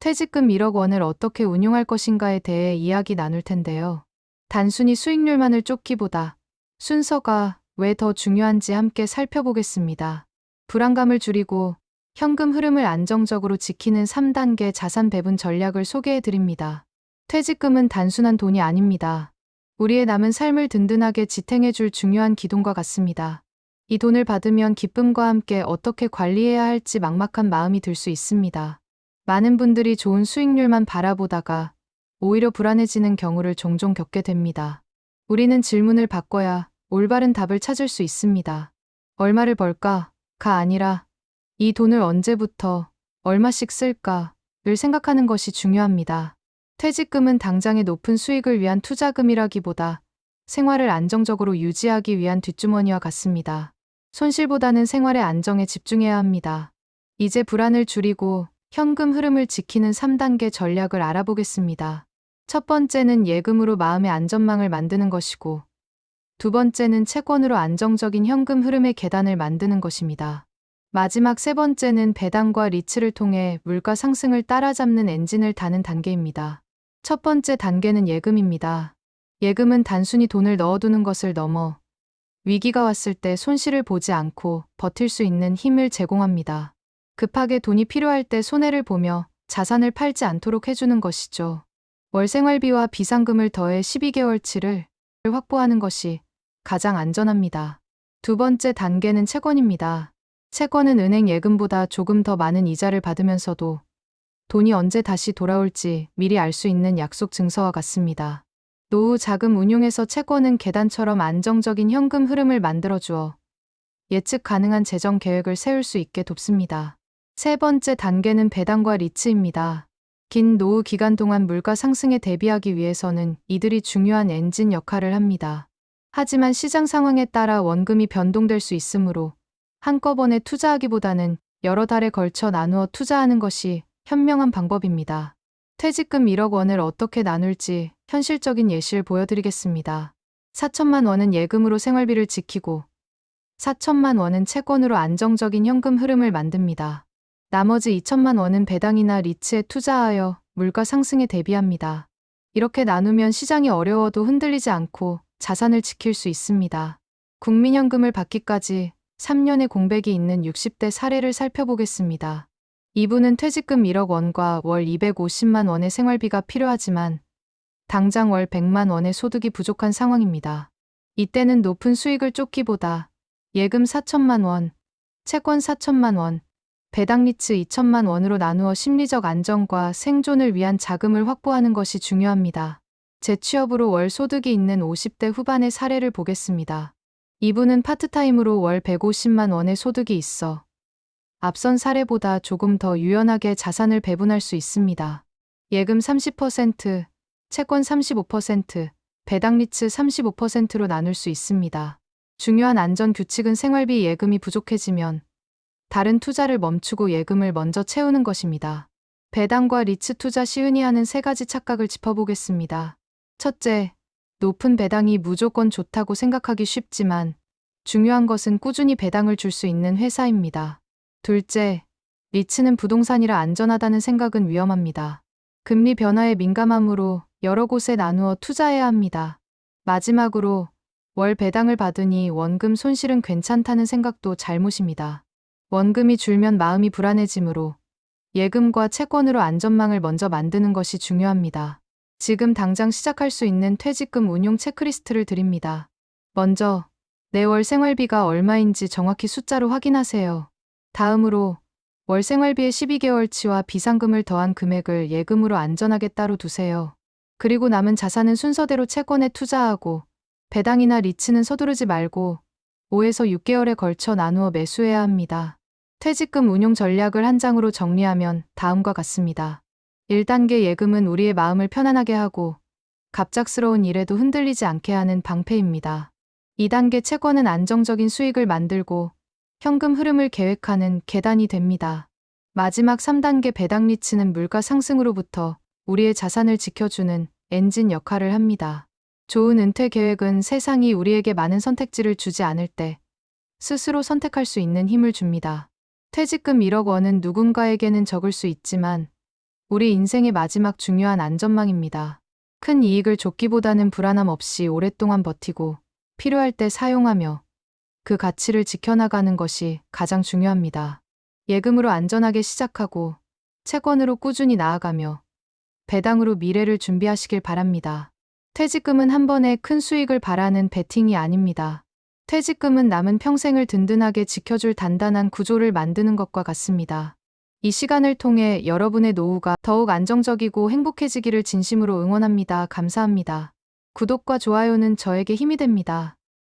퇴직금 1억 원을 어떻게 운용할 것인가에 대해 이야기 나눌 텐데요. 단순히 수익률만을 쫓기보다 순서가 왜 더 중요한지 함께 살펴보겠습니다. 불안감을 줄이고 현금 흐름을 안정적으로 지키는 3단계 자산 배분 전략을 소개해 드립니다. 퇴직금은 단순한 돈이 아닙니다. 우리의 남은 삶을 든든하게 지탱해 줄 중요한 기둥과 같습니다. 이 돈을 받으면 기쁨과 함께 어떻게 관리해야 할지 막막한 마음이 들 수 있습니다. 많은 분들이 좋은 수익률만 바라보다가 오히려 불안해지는 경우를 종종 겪게 됩니다. 우리는 질문을 바꿔야 올바른 답을 찾을 수 있습니다. 얼마를 벌까가 아니라 이 돈을 언제부터 얼마씩 쓸까를 생각하는 것이 중요합니다. 퇴직금은 당장의 높은 수익을 위한 투자금이라기보다 생활을 안정적으로 유지하기 위한 뒷주머니와 같습니다. 손실보다는 생활의 안정에 집중해야 합니다. 이제 불안을 줄이고 현금 흐름을 지키는 3단계 전략을 알아보겠습니다. 첫 번째는 예금으로 마음의 안전망을 만드는 것이고, 두 번째는 채권으로 안정적인 현금 흐름의 계단을 만드는 것입니다. 마지막 세 번째는 배당과 리츠를 통해 물가 상승을 따라잡는 엔진을 다는 단계입니다. 첫 번째 단계는 예금입니다. 예금은 단순히 돈을 넣어두는 것을 넘어 위기가 왔을 때 손실을 보지 않고 버틸 수 있는 힘을 제공합니다. 급하게 돈이 필요할 때 손해를 보며 자산을 팔지 않도록 해주는 것이죠. 월 생활비와 비상금을 더해 12개월치를 확보하는 것이 가장 안전합니다. 두 번째 단계는 채권입니다. 채권은 은행 예금보다 조금 더 많은 이자를 받으면서도 돈이 언제 다시 돌아올지 미리 알 수 있는 약속 증서와 같습니다. 노후 자금 운용에서 채권은 계단처럼 안정적인 현금 흐름을 만들어주어 예측 가능한 재정 계획을 세울 수 있게 돕습니다. 세 번째 단계는 배당과 리츠입니다. 긴 노후 기간 동안 물가 상승에 대비하기 위해서는 이들이 중요한 엔진 역할을 합니다. 하지만 시장 상황에 따라 원금이 변동될 수 있으므로 한꺼번에 투자하기보다는 여러 달에 걸쳐 나누어 투자하는 것이 현명한 방법입니다. 퇴직금 1억 원을 어떻게 나눌지 현실적인 예시를 보여드리겠습니다. 4천만 원은 예금으로 생활비를 지키고 4천만 원은 채권으로 안정적인 현금 흐름을 만듭니다. 나머지 2천만 원은 배당이나 리츠에 투자하여 물가 상승에 대비합니다. 이렇게 나누면 시장이 어려워도 흔들리지 않고 자산을 지킬 수 있습니다. 국민연금을 받기까지 3년의 공백이 있는 60대 사례를 살펴보겠습니다. 이분은 퇴직금 1억 원과 월 250만 원의 생활비가 필요하지만 당장 월 100만 원의 소득이 부족한 상황입니다. 이때는 높은 수익을 쫓기보다 예금 4천만 원, 채권 4천만 원, 배당 리츠 2천만 원으로 나누어 심리적 안정과 생존을 위한 자금을 확보하는 것이 중요합니다. 재취업으로 월 소득이 있는 50대 후반의 사례를 보겠습니다. 이분은 파트타임으로 월 150만 원의 소득이 있어 앞선 사례보다 조금 더 유연하게 자산을 배분할 수 있습니다. 예금 30%, 채권 35%, 배당 리츠 35%로 나눌 수 있습니다. 중요한 안전 규칙은 생활비 예금이 부족해지면 다른 투자를 멈추고 예금을 먼저 채우는 것입니다. 배당과 리츠 투자 시 흔히 하는 세 가지 착각을 짚어보겠습니다. 첫째, 높은 배당이 무조건 좋다고 생각하기 쉽지만 중요한 것은 꾸준히 배당을 줄 수 있는 회사입니다. 둘째, 리츠는 부동산이라 안전하다는 생각은 위험합니다. 금리 변화에 민감함으로 여러 곳에 나누어 투자해야 합니다. 마지막으로 월 배당을 받으니 원금 손실은 괜찮다는 생각도 잘못입니다. 원금이 줄면 마음이 불안해지므로 예금과 채권으로 안전망을 먼저 만드는 것이 중요합니다. 지금 당장 시작할 수 있는 퇴직금 운용 체크리스트를 드립니다. 먼저 내 월 생활비가 얼마인지 정확히 숫자로 확인하세요. 다음으로 월 생활비의 12개월치와 비상금을 더한 금액을 예금으로 안전하게 따로 두세요. 그리고 남은 자산은 순서대로 채권에 투자하고 배당이나 리츠는 서두르지 말고 5에서 6개월에 걸쳐 나누어 매수해야 합니다. 퇴직금 운용 전략을 한 장으로 정리하면 다음과 같습니다. 1단계 예금은 우리의 마음을 편안하게 하고 갑작스러운 일에도 흔들리지 않게 하는 방패입니다. 2단계 채권은 안정적인 수익을 만들고 현금 흐름을 계획하는 계단이 됩니다. 마지막 3단계 배당 리츠는 물가 상승으로부터 우리의 자산을 지켜주는 엔진 역할을 합니다. 좋은 은퇴 계획은 세상이 우리에게 많은 선택지를 주지 않을 때 스스로 선택할 수 있는 힘을 줍니다. 퇴직금 1억 원은 누군가에게는 적을 수 있지만 우리 인생의 마지막 중요한 안전망입니다. 큰 이익을 쫓기보다는 불안함 없이 오랫동안 버티고 필요할 때 사용하며 그 가치를 지켜나가는 것이 가장 중요합니다. 예금으로 안전하게 시작하고 채권으로 꾸준히 나아가며 배당으로 미래를 준비하시길 바랍니다. 퇴직금은 한 번에 큰 수익을 바라는 베팅이 아닙니다. 퇴직금은 남은 평생을 든든하게 지켜줄 단단한 구조를 만드는 것과 같습니다. 이 시간을 통해 여러분의 노후가 더욱 안정적이고 행복해지기를 진심으로 응원합니다. 감사합니다. 구독과 좋아요는 저에게 힘이 됩니다.